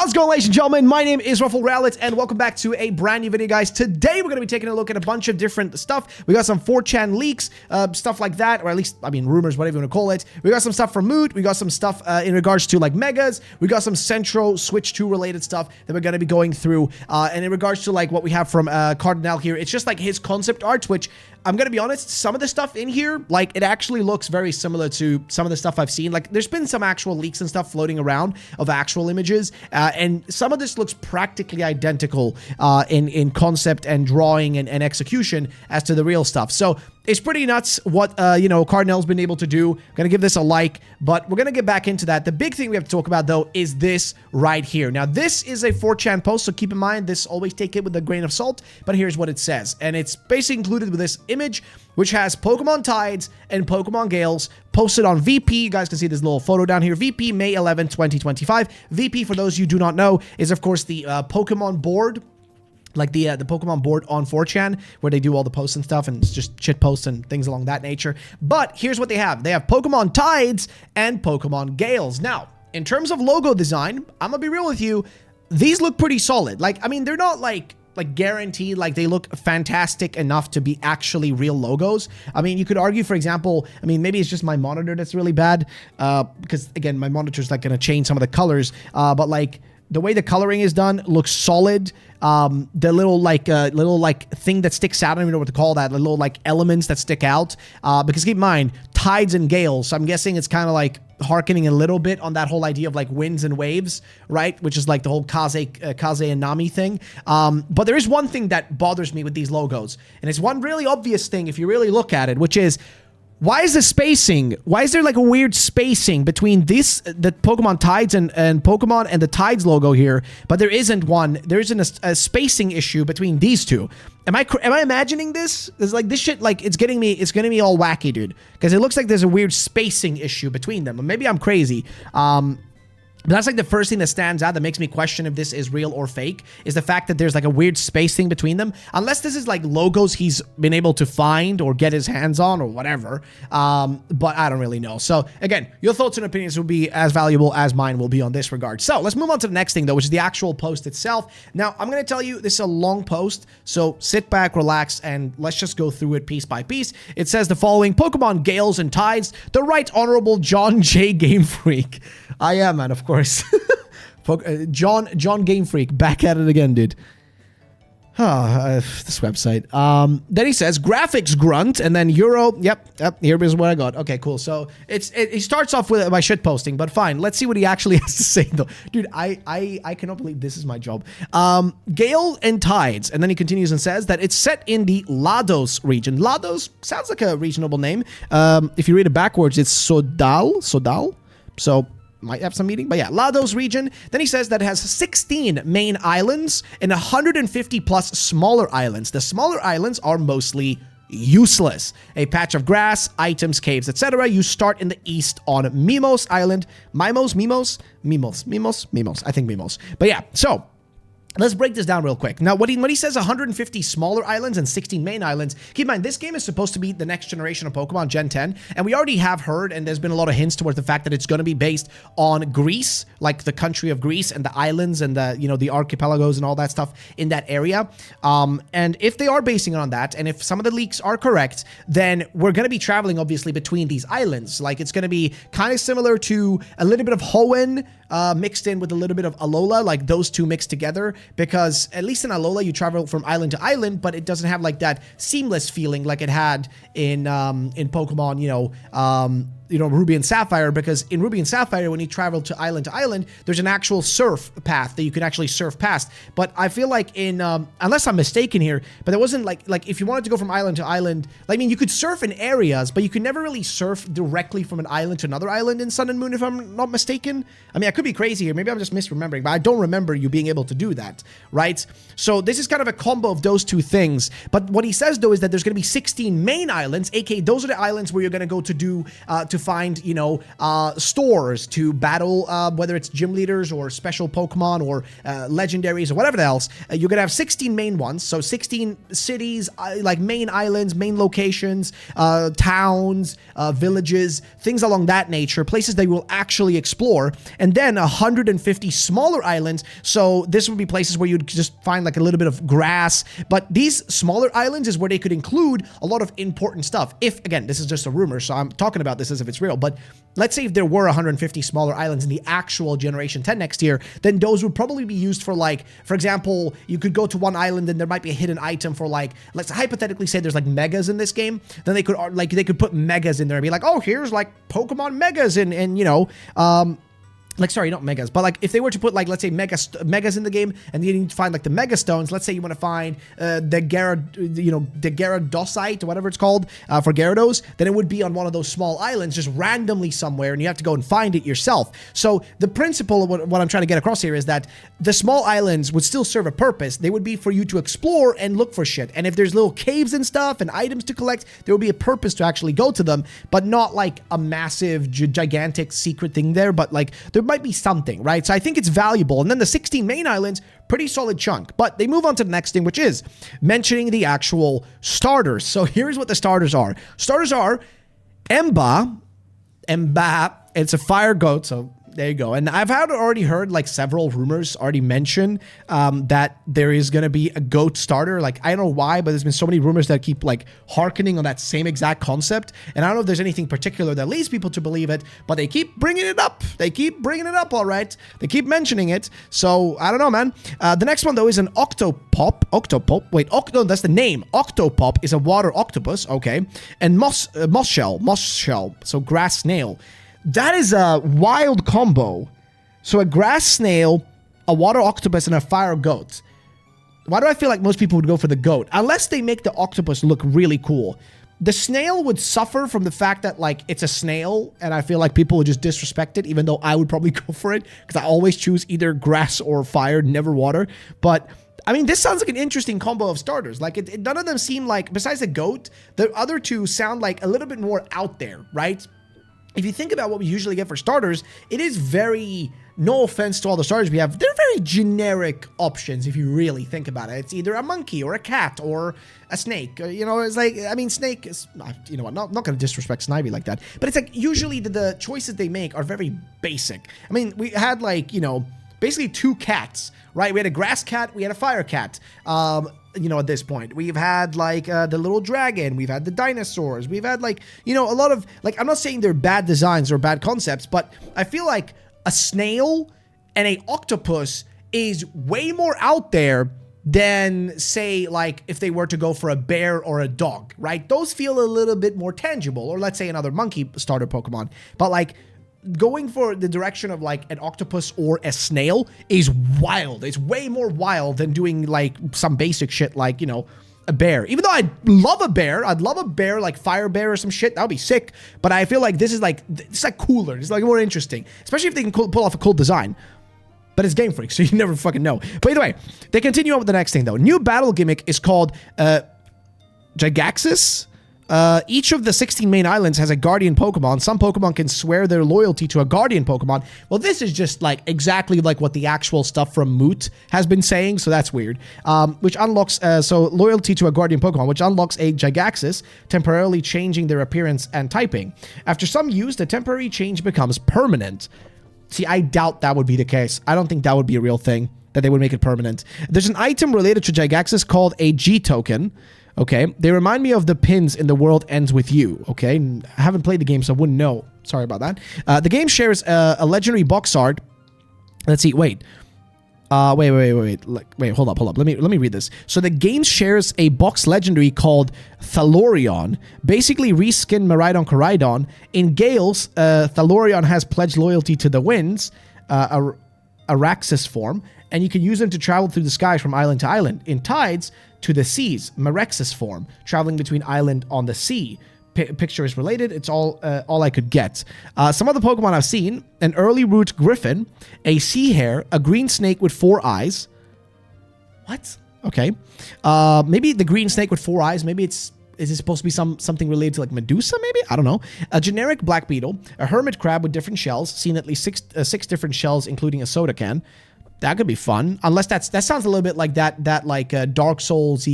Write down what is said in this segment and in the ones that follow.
How's it going, ladies and gentlemen? My name is RuffledRowlit, and welcome back to a brand new video, guys. Today, we're going to be taking a look at a bunch of different stuff. We got some 4chan leaks, stuff like that, or at least, I mean, rumors, whatever you want to call it. We got some stuff from Moot. We got some stuff in regards to, like, Megas. We got some Centro Switch 2 related stuff that we're going to be going through. And in regards to, like, what we have from Cardinal here, it's just, like, his concept arts, which I'm going to be honest, some of the stuff in here, like, it actually looks very similar to some of the stuff I've seen. Like, there's been some actual leaks and stuff floating around of actual images, and some of this looks practically identical in concept and drawing and execution as to the real stuff. So it's pretty nuts what, you know, Cardinal's been able to do. Gonna give this a like, but we're gonna get back into that. The big thing we have to talk about, though, is this right here. Now, this is a 4chan post, so keep in mind, this always take it with a grain of salt, but here's what it says. And it's basically included with this image, which has Pokemon Tides and Pokemon Gales posted on VP. You guys can see this little photo down here. VP, May 11, 2025. VP, for those you do not know, is, of course, the Pokemon board, like the Pokemon board on 4chan, where they do all the posts and stuff, and it's just shit posts and things along that nature. But here's what they have. They have Pokemon Tides and Pokemon Gales. Now, in terms of logo design, I'm gonna be real with you, these look pretty solid. Like, I mean, they're not like guaranteed, like they look fantastic enough to be actually real logos. I mean, you could argue, for example, I mean, maybe it's just my monitor that's really bad, because again, my monitor's like gonna change some of the colors, but like, the way the coloring is done looks solid. The little thing that sticks out, I don't even know what to call that, the little like elements that stick out, because keep in mind, Tides and Gales, so I'm guessing it's kind of like harkening a little bit on that whole idea of like winds and waves, right? Which is like the whole Kaze and Nami thing. But there is one thing that bothers me with these logos, and it's one really obvious thing if you really look at it, which is, why is the spacing? Why is there like a weird spacing between this, the Pokemon Tides and Pokemon and the Tides logo here, but there isn't one, there isn't a spacing issue between these two? Am I imagining this? It's like this shit, like it's getting me all wacky, dude. Because it looks like there's a weird spacing issue between them. Maybe I'm crazy. But that's like the first thing that stands out that makes me question if this is real or fake, is the fact that there's like a weird spacing between them. Unless this is like logos he's been able to find or get his hands on or whatever. But I don't really know. So again, your thoughts and opinions will be as valuable as mine will be on this regard. So let's move on to the next thing, though, which is the actual post itself. Now, I'm going to tell you, this is a long post, so sit back, relax, and let's just go through it piece by piece. It says the following: Pokemon Gales and Tides, the Right Honorable John J. Game Freak. I am, man, of course. John Game Freak, back at it again, dude. This website. Then he says graphics grunt, and then Euro. Yep. Here is what I got. Okay, cool. So he starts off with my shit posting, but fine. Let's see what he actually has to say, though, dude. I cannot believe this is my job. Gale and Tides, and then he continues and says that it's set in the Lados region. Lados sounds like a reasonable name. If you read it backwards, it's Sodal. So might have some meaning, but yeah, Lados region. Then he says that it has 16 main islands and 150 plus smaller islands. The smaller islands are mostly useless. A patch of grass, items, caves, etc. You start in the east on Mimos Island. Mimos. I think Mimos. But yeah, so let's break this down real quick. Now, when he says 150 smaller islands and 16 main islands, keep in mind, this game is supposed to be the next generation of Pokemon, Gen 10, and we already have heard, and there's been a lot of hints towards the fact that it's going to be based on Greece, like the country of Greece and the islands and the, you know, the archipelagos and all that stuff in that area. And if they are basing it on that, and if some of the leaks are correct, then we're going to be traveling, obviously, between these islands. Like, it's going to be kind of similar to a little bit of Hoenn, mixed in with a little bit of Alola, like those two mixed together, because at least in Alola you travel from island to island, but it doesn't have like that seamless feeling like it had in Pokemon, you know, Ruby and Sapphire, because in Ruby and Sapphire, when you travel to island, there's an actual surf path that you can actually surf past. But I feel like in, unless I'm mistaken here, but there wasn't like if you wanted to go from island to island, I mean, you could surf in areas, but you could never really surf directly from an island to another island in Sun and Moon, if I'm not mistaken. I mean, I could be crazy here. Maybe I'm just misremembering, but I don't remember you being able to do that, right? So this is kind of a combo of those two things. But what he says, though, is that there's going to be 16 main islands, aka those are the islands where you're going to go to do, to find, you know, stores to battle, whether it's gym leaders or special Pokemon or legendaries or whatever else. You're going to have 16 main ones. So 16 cities, like main islands, main locations, towns, villages, things along that nature, places they will actually explore. And then 150 smaller islands. So this would be places where you'd just find like a little bit of grass. But these smaller islands is where they could include a lot of important stuff. If, again, this is just a rumor, so I'm talking about this as if it's real, but let's say if there were 150 smaller islands in the actual Generation 10 next year, then those would probably be used for, like, for example, you could go to one island and there might be a hidden item for, like, let's hypothetically say there's like megas in this game, then they could put megas in there and be like, oh, here's like Pokemon megas and you know, like, sorry, not megas, but like if they were to put, like, let's say megas in the game, and you need to find like the mega stones. Let's say you want to find the Gyarados or whatever it's called for Gyarados, then it would be on one of those small islands just randomly somewhere, and you have to go and find it yourself. So the principle of what I'm trying to get across here is that the small islands would still serve a purpose. They would be for you to explore and look for shit. And if there's little caves and stuff and items to collect, there would be a purpose to actually go to them, but not like a massive, gigantic secret thing there, but like there might be something, right? So I think it's valuable. And then the 16 main islands, pretty solid chunk. But they move on to the next thing, which is mentioning the actual starters. So here's what the starters are. Starters are Emba, it's a fire goat, so there you go. And I've already heard like several rumors already mention that there is going to be a goat starter. Like, I don't know why, but there's been so many rumors that keep like hearkening on that same exact concept. And I don't know if there's anything particular that leads people to believe it, but they keep bringing it up. They keep bringing it up, all right. They keep mentioning it. So I don't know, man. The next one though is an Octopop. Wait, no, that's the name. Octopop is a water octopus. Okay. And moss shell. So grass snail. That is a wild combo. So a grass snail, a water octopus, and a fire goat. Why do I feel like most people would go for the goat? Unless they make the octopus look really cool. The snail would suffer from the fact that, like, it's a snail, and I feel like people would just disrespect it, even though I would probably go for it, because I always choose either grass or fire, never water. But I mean, this sounds like an interesting combo of starters. Like, none of them seem like, besides the goat, the other two sound like a little bit more out there, right? If you think about what we usually get for starters, it is very, no offense to all the starters we have, they're very generic options if you really think about it. It's either a monkey or a cat or a snake. You know, it's like, I mean, snake is, you know what, not going to disrespect Snivy like that. But it's like, usually the choices they make are very basic. I mean, we had like, you know, basically two cats, right? We had a grass cat, we had a fire cat. You know, at this point, we've had like the little dragon, we've had the dinosaurs, we've had like, you know, a lot of, like, I'm not saying they're bad designs or bad concepts, but I feel like a snail and a octopus is way more out there than, say, like if they were to go for a bear or a dog, right? Those feel a little bit more tangible, or let's say another monkey starter Pokemon, but like going for the direction of like an octopus or a snail is wild. It's way more wild than doing like some basic shit like, you know, a bear. Even though I'd love a bear like fire bear or some shit, that would be sick. But I feel like this is like, it's like cooler. It's like more interesting, especially if they can pull off a cool design. But it's Game Freak, so you never fucking know. But either way, they continue on with the next thing though. New battle gimmick is called Gygaxis. Each of the 16 main islands has a guardian Pokemon. Some Pokemon can swear their loyalty to a guardian Pokemon. Well, this is just like exactly like what the actual stuff from Moot has been saying, so that's weird. Which unlocks, so loyalty to a guardian Pokemon, which unlocks a Gygaxis, temporarily changing their appearance and typing. After some use, the temporary change becomes permanent. See, I doubt that would be the case. I don't think that would be a real thing, that they would make it permanent. There's an item related to Gygaxis called a G token. Okay, they remind me of the pins in The World Ends With You, okay? I haven't played the game, so I wouldn't know. Sorry about that. The game shares a legendary box art. Let's see, wait, hold up. Let me read this. So the game shares a box legendary called Thalorion, basically reskin Miraidon Koraidon. In Gales, Thalorion has pledged loyalty to the winds, Araxis form, and you can use them to travel through the skies from island to island. In Tides, to the seas, Marexus form, traveling between island on the sea. Picture is related. It's all I could get. Some of the Pokemon I've seen: an early root griffin, a sea hare, a green snake with 4 eyes. What? Okay. Maybe the green snake with 4 eyes. Maybe it's is it supposed to be something related to like Medusa, maybe? I don't know. A generic black beetle, a hermit crab with different shells, seen at least six different shells, including a soda can. That could be fun, unless that sounds a little bit like that like Dark Souls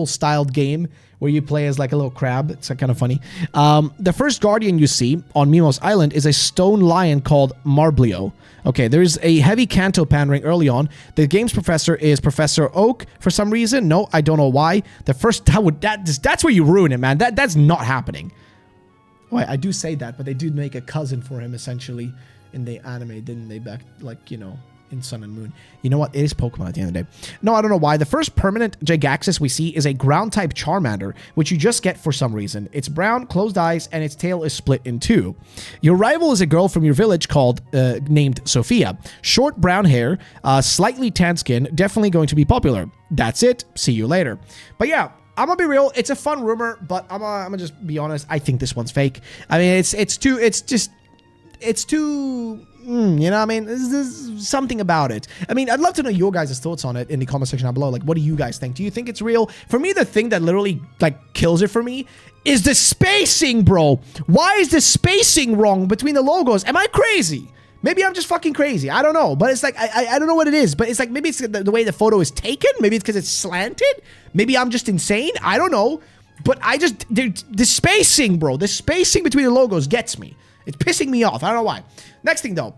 styled game where you play as like a little crab. It's kind of funny. The first guardian you see on Mimos Island is a stone lion called Marblio. Okay, there's a heavy canto pandering early on. The game's professor is Professor Oak for some reason. No, I don't know why. The first that's where you ruin it, man. That's not happening. Well, I do say that, but they did make a cousin for him essentially in the anime, didn't they? Back like in Sun and Moon. You know what? It is Pokemon at the end of the day. No, I don't know why. The first permanent Gigaxis we see is a ground-type Charmander, which you just get for some reason. It's brown, closed eyes, and its tail is split in two. Your rival is a girl from your village named Sophia. Short brown hair, slightly tan skin, definitely going to be popular. That's it. See you later. But yeah, I'm gonna be real. It's a fun rumor, but I'm gonna just be honest. I think this one's fake. I mean, it's too... you know what I mean? There's something about it. I mean, I'd love to know your guys' thoughts on it in the comment section down below. Like, what do you guys think? Do you think it's real? For me, the thing that literally, like, kills it for me is the spacing, bro. Why is the spacing wrong between the logos? Am I crazy? Maybe I'm just fucking crazy. I don't know. But it's like, I don't know what it is. But it's like, maybe it's the way the photo is taken. Maybe it's because it's slanted. Maybe I'm just insane. I don't know. But the spacing, bro. The spacing between the logos gets me. It's pissing me off. I don't know why. Next thing, though.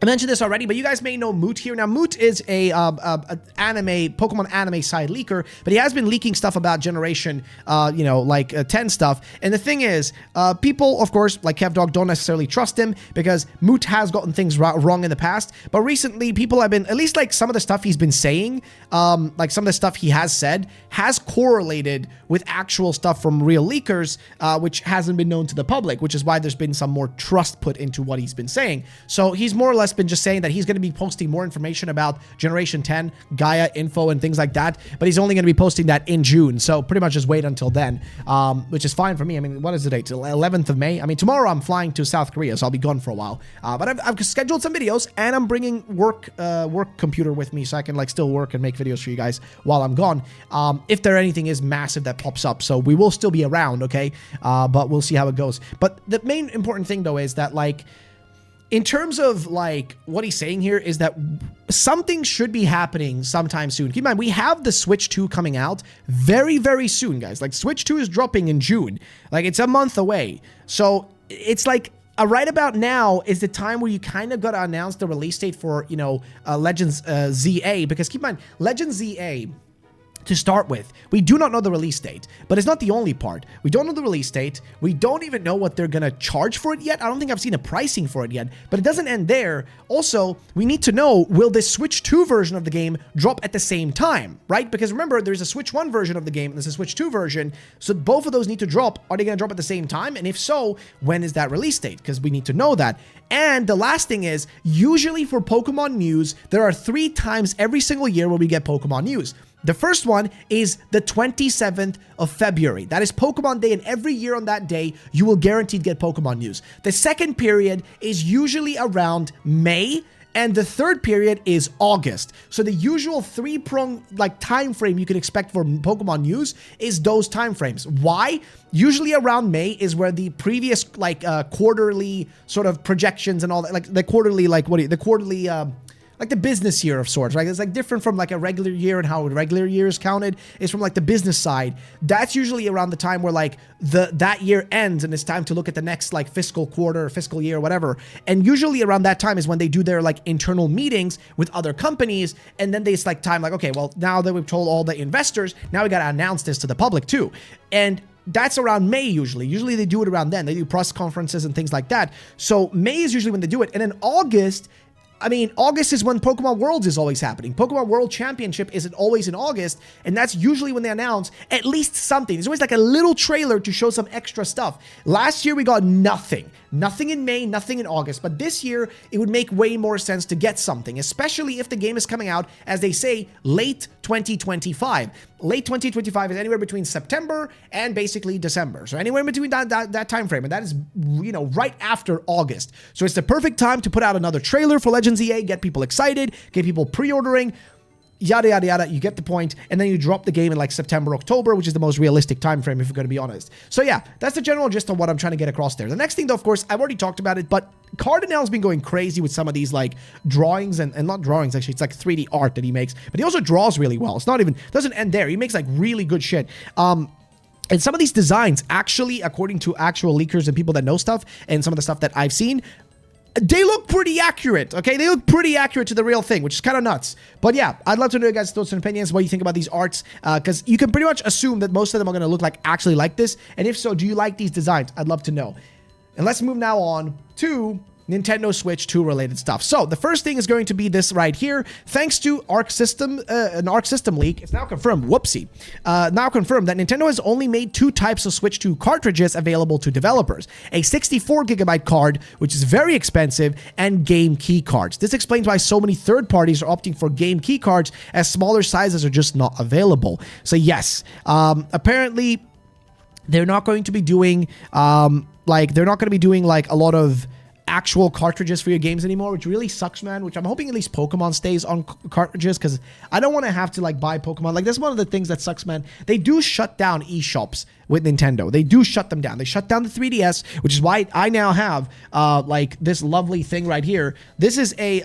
I mentioned this already, but you guys may know Moot here. Now, Moot is a Pokemon anime side leaker, but he has been leaking stuff about Generation, 10 stuff. And the thing is, people, of course, like KevDog, don't necessarily trust him because Moot has gotten things wrong in the past. But recently, people have been, at least like some of the stuff he's been saying, like some of the stuff he has said, has correlated with actual stuff from real leakers, which hasn't been known to the public, which is why there's been some more trust put into what he's been saying. So he's more or less been just saying that he's going to be posting more information about Generation 10, Gaia info, and things like that, but he's only going to be posting that in June, so pretty much just wait until then, which is fine for me. I mean, what is the date? 11th of May? I mean, tomorrow I'm flying to South Korea, so I'll be gone for a while, but I've scheduled some videos, and I'm bringing work computer with me, so I can like still work and make videos for you guys while I'm gone, if there anything is massive that pops up, so we will still be around, okay, but we'll see how it goes. But the main important thing, though, is that, like, in terms of, like, what he's saying here is that something should be happening sometime soon. Keep in mind, we have the Switch 2 coming out very, very soon, guys. Like, Switch 2 is dropping in June. Like, it's a month away. So, it's like, right about now is the time where you kind of got to announce the release date for, Legends ZA. Because keep in mind, Legends ZA... to start with, we do not know the release date, but it's not the only part. We don't know the release date. We don't even know what they're gonna charge for it yet. I don't think I've seen a pricing for it yet, but it doesn't end there. Also, we need to know, will this Switch 2 version of the game drop at the same time, right? Because remember, there's a Switch 1 version of the game and there's a Switch 2 version, so both of those need to drop. Are they gonna drop at the same time? And if so, when is that release date? Because we need to know that. And the last thing is, usually for Pokemon news, there are 3 times every single year where we get Pokemon news. The first one is the 27th of February. That is Pokemon Day, and every year on that day, you will guaranteed get Pokemon news. The second period is usually around May, and the third period is August. So the usual 3-prong like time frame you can expect for Pokemon news is those time frames. Why? Usually around May is where the previous like quarterly sort of projections and all that, like the quarterly, like like the business year of sorts, right? It's like different from like a regular year and how a regular year is counted. It's from like the business side. That's usually around the time where like that year ends and it's time to look at the next like fiscal quarter, fiscal year, whatever. And usually around that time is when they do their like internal meetings with other companies. And then it's like time like, okay, well, now that we've told all the investors, now we got to announce this to the public too. And that's around May usually. Usually they do it around then. They do press conferences and things like that. So May is usually when they do it. And then August is when Pokemon Worlds is always happening. Pokemon World Championship isn't always in August, and that's usually when they announce at least something. There's always like a little trailer to show some extra stuff. Last year, we got nothing. Nothing in May, nothing in August. But this year, it would make way more sense to get something, especially if the game is coming out, as they say, late 2025. Late 2025 is anywhere between September and basically December. So anywhere in between that time frame. And that is, right after August. So it's the perfect time to put out another trailer for Legends EA, get people excited, get people pre-ordering. yada, yada, yada. You get the point. And then you drop the game in like September, October, which is the most realistic time frame if you're going to be honest. So yeah, that's the general gist of what I'm trying to get across there. The next thing though, of course, I've already talked about it, but Cardinal's been going crazy with some of these like drawings and not drawings, actually. It's like 3D art that he makes, but he also draws really well. It's not even, doesn't end there. He makes like really good shit. And some of these designs actually, according to actual leakers and people that know stuff and some of the stuff that I've seen, they look pretty accurate, okay? They look pretty accurate to the real thing, which is kind of nuts. But yeah, I'd love to know your guys' thoughts and opinions, what you think about these arts, because you can pretty much assume that most of them are going to look like actually like this. And if so, do you like these designs? I'd love to know. And let's move now on to Nintendo Switch 2 related stuff. So the first thing is going to be this right here. Thanks to Arc System, an Arc System leak, it's now confirmed, whoopsie, now confirmed that Nintendo has only made 2 types of Switch 2 cartridges available to developers. A 64GB card, which is very expensive, and game key cards. This explains why so many third parties are opting for game key cards, as smaller sizes are just not available. So yes, apparently they're not going to be doing, like a lot of actual cartridges for your games anymore, which really sucks, man. Which I'm hoping at least Pokemon stays on cartridges, because I don't want to have to like buy Pokemon. Like, that's one of the things that sucks, man. They do shut down eShops with Nintendo. They do shut them down. They shut down the 3DS, which is why I now have like this lovely thing right here. This is a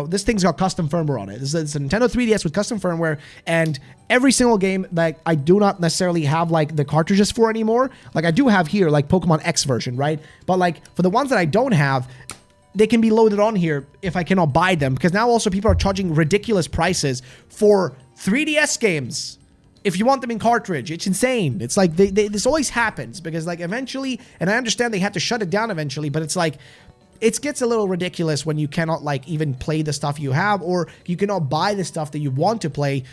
this thing's got custom firmware on it. It's a Nintendo 3DS with custom firmware, and every single game that I do not necessarily have like the cartridges for anymore, like I do have here like Pokemon X version, right? But like for the ones that I don't have, they can be loaded on here if I cannot buy them, because now also people are charging ridiculous prices for 3DS games. If you want them in cartridge, it's insane. It's like this always happens, because like eventually, and I understand they have to shut it down eventually, but it's like, it gets a little ridiculous when you cannot like even play the stuff you have, or you cannot buy the stuff that you want to play.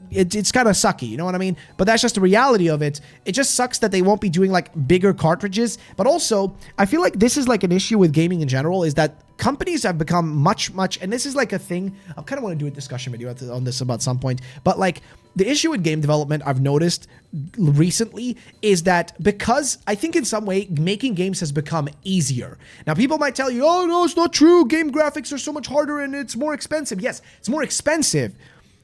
It's kind of sucky, you know what I mean? But that's just the reality of it. It just sucks that they won't be doing like bigger cartridges. But also, I feel like this is like an issue with gaming in general, is that companies have become much, and this is like a thing, I kind of want to do a discussion video on this about some point, but like the issue with game development I've noticed recently is that, because I think in some way making games has become easier. Now people might tell you, oh no, it's not true, game graphics are so much harder and it's more expensive. Yes, it's more expensive,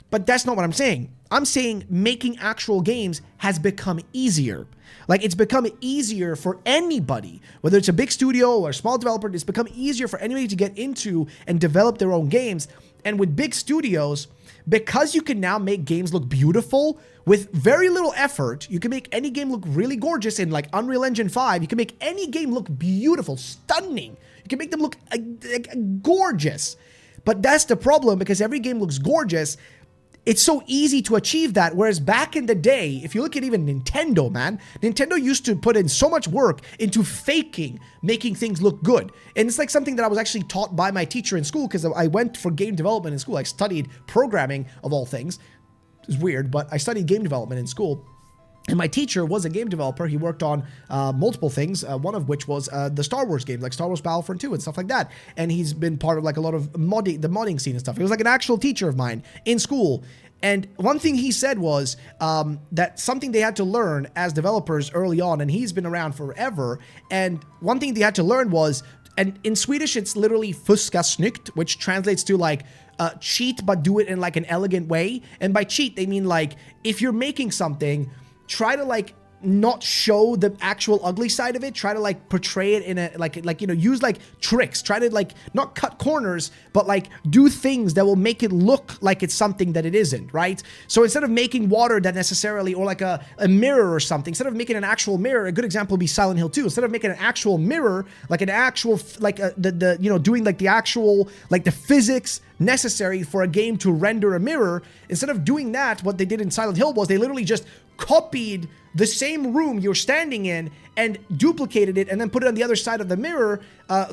but that's not what I'm saying. I'm saying making actual games has become easier. Like, it's become easier for anybody, whether it's a big studio or a small developer. It's become easier for anybody to get into and develop their own games. And with big studios, because you can now make games look beautiful with very little effort, you can make any game look really gorgeous in like Unreal Engine 5. You can make any game look beautiful, stunning. You can make them look gorgeous. But that's the problem, because every game looks gorgeous. It's so easy to achieve that, whereas back in the day, if you look at even Nintendo, man, Nintendo used to put in so much work into faking, making things look good. And it's like something that I was actually taught by my teacher in school, because I went for game development in school. I studied programming, of all things. It's weird, but I studied game development in school. And my teacher was a game developer. He worked on multiple things, one of which was the Star Wars games, like Star Wars Battlefront 2 and stuff like that. And he's been part of like a lot of the modding scene and stuff. He was like an actual teacher of mine in school. And one thing he said was that something they had to learn as developers early on, and he's been around forever. And one thing they had to learn was, and in Swedish, it's literally fuska snyggt, which translates to like cheat, but do it in like an elegant way. And by cheat, they mean like, if you're making something, try to like not show the actual ugly side of it. Try to like portray it in a like use like tricks. Try to like not cut corners, but like do things that will make it look like it's something that it isn't, right? So instead of making water that necessarily, or like a mirror or something, instead of making an actual mirror, a good example would be Silent Hill 2. Instead of making an actual mirror, like an actual like doing like the actual like the physics necessary for a game to render a mirror, instead of doing that, what they did in Silent Hill was they literally just copied the same room you're standing in and duplicated it and then put it on the other side of the mirror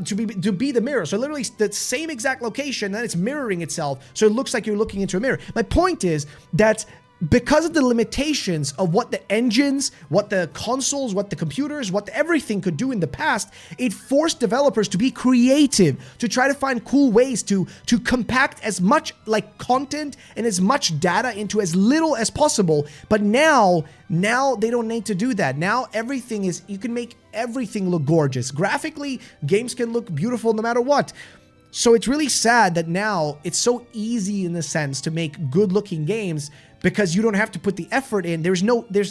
to be the mirror. So literally the same exact location, then it's mirroring itself, so it looks like you're looking into a mirror. My point is that because of the limitations of what the engines, what the consoles, what the computers, what everything could do in the past, it forced developers to be creative, to try to find cool ways to compact as much like content and as much data into as little as possible. But now they don't need to do that. Now everything is, you can make everything look gorgeous. Graphically, games can look beautiful no matter what. So it's really sad that now it's so easy in a sense to make good looking games because you don't have to put the effort in. There's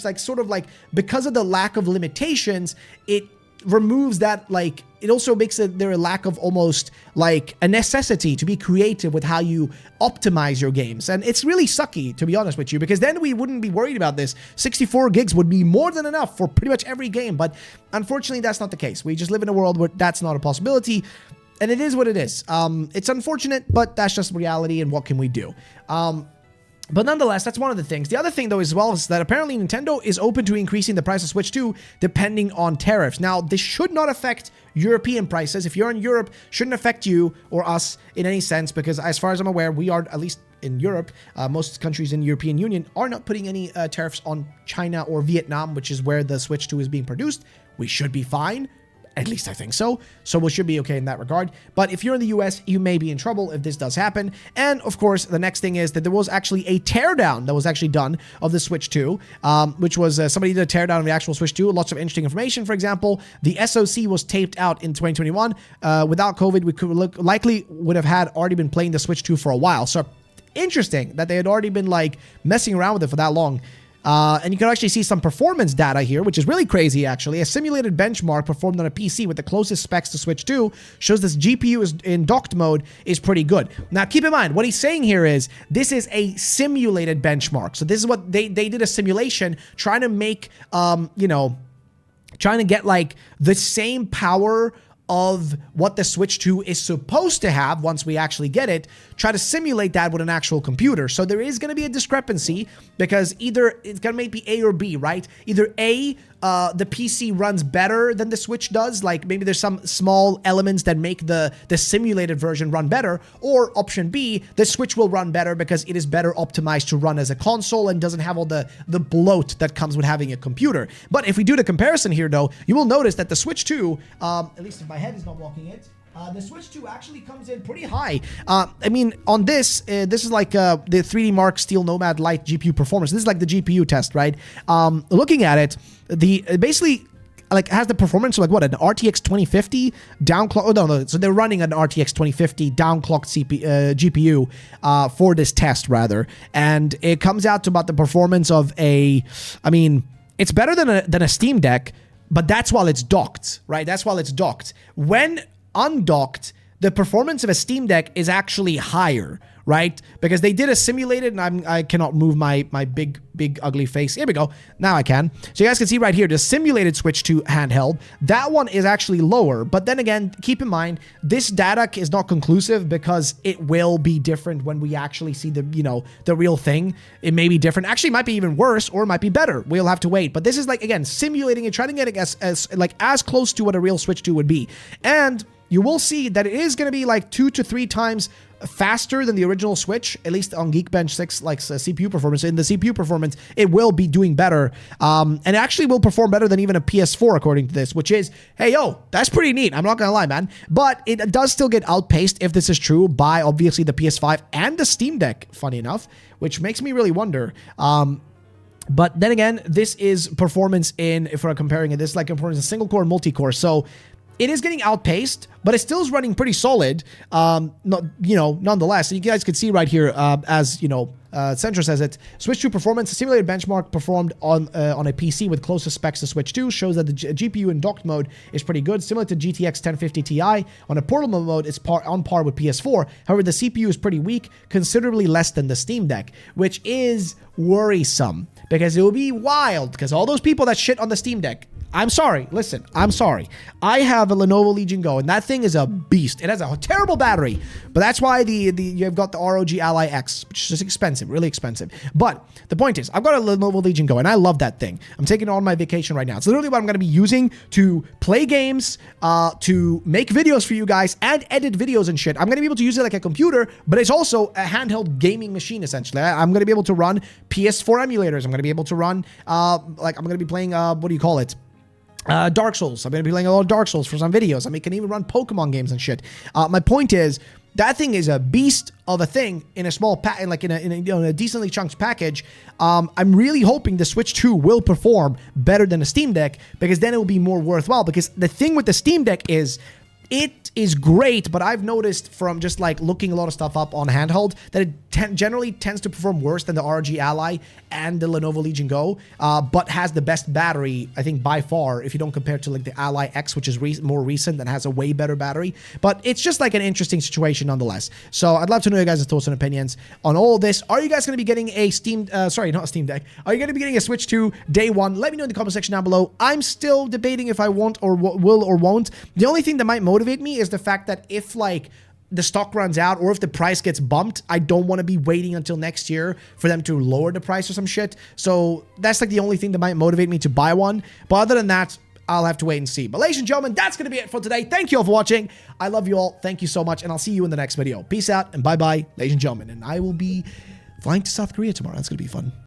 like sort of like, because of the lack of limitations, it removes that, like, it also makes there a lack of almost like a necessity to be creative with how you optimize your games. And it's really sucky, to be honest with you, because then we wouldn't be worried about this. 64 gigs would be more than enough for pretty much every game. But unfortunately, that's not the case. We just live in a world where that's not a possibility. And it is what it is. It's unfortunate, but that's just reality, and what can we do? But nonetheless, that's one of the things. The other thing, though, as well, is that apparently Nintendo is open to increasing the price of Switch 2 depending on tariffs. Now, this should not affect European prices. If you're in Europe, shouldn't affect you or us in any sense, because as far as I'm aware, we are, at least in Europe, most countries in the European Union are not putting any tariffs on China or Vietnam, which is where the Switch 2 is being produced. We should be fine. At least I think so. So we should be okay in that regard. But if you're in the US, you may be in trouble if this does happen. And of course, the next thing is that there was actually a teardown that was actually done of the Switch 2, which was somebody did a teardown of the actual Switch 2. Lots of interesting information. For example, the SoC was taped out in 2021. Without COVID, we could likely would have had already been playing the Switch 2 for a while. So interesting that they had already been like messing around with it for that long. And you can actually see some performance data here, which is really crazy, actually. A simulated benchmark performed on a PC with the closest specs to Switch 2 shows this GPU is in docked mode is pretty good. Now, keep in mind, what he's saying here is this is a simulated benchmark. So this is what they did, a simulation trying to make, trying to get like the same power of what the Switch 2 is supposed to have once we actually get it, try to simulate that with an actual computer. So there is going to be a discrepancy, because either it's going to maybe A or B, right? Either A, the PC runs better than the Switch does, like maybe there's some small elements that make the simulated version run better, or option B, the Switch will run better because it is better optimized to run as a console and doesn't have all the bloat that comes with having a computer. But if we do the comparison here, though, you will notice that the Switch 2, at least if my head is not blocking it, the Switch 2 actually comes in pretty high. I mean, on this is like the 3D Mark Steel Nomad Lite GPU performance. This is like the GPU test, right? Looking at it, it basically like has the performance of like what, an RTX 2050 downclock. Oh no, so they're running an RTX 2050 downclocked GPU for this test rather, and it comes out to about the performance of a. I mean, it's better than a Steam Deck, but that's while it's docked, right? That's while it's docked. When undocked, the performance of a Steam Deck is actually higher, right? Because they did a simulated, and I cannot move my big ugly face. Here we go. Now I can. So you guys can see right here, the simulated Switch 2 handheld, that one is actually lower. But then again, keep in mind, this data is not conclusive because it will be different when we actually see the real thing. It may be different. Actually, it might be even worse, or it might be better. We'll have to wait. But this is like, again, simulating it, trying to get it as close to what a real Switch 2 would be. And you will see that it is going to be like 2 to 3 times faster than the original Switch, at least on Geekbench 6, like CPU performance. In the CPU performance, it will be doing better. And it actually will perform better than even a PS4, according to this, which is, hey, yo, that's pretty neat. I'm not going to lie, man. But it does still get outpaced, if this is true, by obviously the PS5 and the Steam Deck, funny enough, which makes me really wonder. But then again, this is performance if we're comparing it, this is like performance in single core and multi-core. So it is getting outpaced, but it still is running pretty solid, nonetheless. You guys can see right here, Centra says it, Switch 2 performance, a simulated benchmark performed on a PC with closest specs to Switch 2 shows that the GPU in docked mode is pretty good, similar to GTX 1050 Ti. On a portable mode, it's on par with PS4. However, the CPU is pretty weak, considerably less than the Steam Deck, which is worrisome, because it will be wild, because all those people that shit on the Steam Deck, I'm sorry. Listen, I'm sorry. I have a Lenovo Legion Go, and that thing is a beast. It has a terrible battery, but that's why you've got the ROG Ally X, which is just expensive, really expensive. But the point is, I've got a Lenovo Legion Go, and I love that thing. I'm taking it on my vacation right now. It's literally what I'm going to be using to play games, to make videos for you guys, and edit videos and shit. I'm going to be able to use it like a computer, but it's also a handheld gaming machine, essentially. I'm going to be able to run PS4 emulators. I'm going to be able to run, I'm going to be playing, what do you call it? Dark Souls. I'm going to be playing a lot of Dark Souls for some videos. I mean, can even run Pokemon games and shit. My point is, that thing is a beast of a thing in a small in a decently chunked package. I'm really hoping the Switch 2 will perform better than a Steam Deck, because then it will be more worthwhile. Because the thing with the Steam Deck is, it is great, but I've noticed from just like looking a lot of stuff up on handheld that it generally tends to perform worse than the ROG Ally and the Lenovo Legion Go, but has the best battery, I think, by far, if you don't compare to like the Ally X, which is more recent and has a way better battery. But it's just like an interesting situation nonetheless. So I'd love to know your guys' thoughts and opinions on all this. Are you guys going to be getting a Steam, sorry, not a Steam Deck. Are you going to be getting a Switch 2 day one? Let me know in the comment section down below. I'm still debating if I want or will or won't. The only thing that might motivate me is the fact that if like the stock runs out or if the price gets bumped, I don't want to be waiting until next year for them to lower the price or some shit. So that's like the only thing that might motivate me to buy one. But other than that, I'll have to wait and see. But ladies and gentlemen, that's going to be it for today. Thank you all for watching. I love you all. Thank you so much. And I'll see you in the next video. Peace out and bye-bye, ladies and gentlemen. And I will be flying to South Korea tomorrow. That's going to be fun.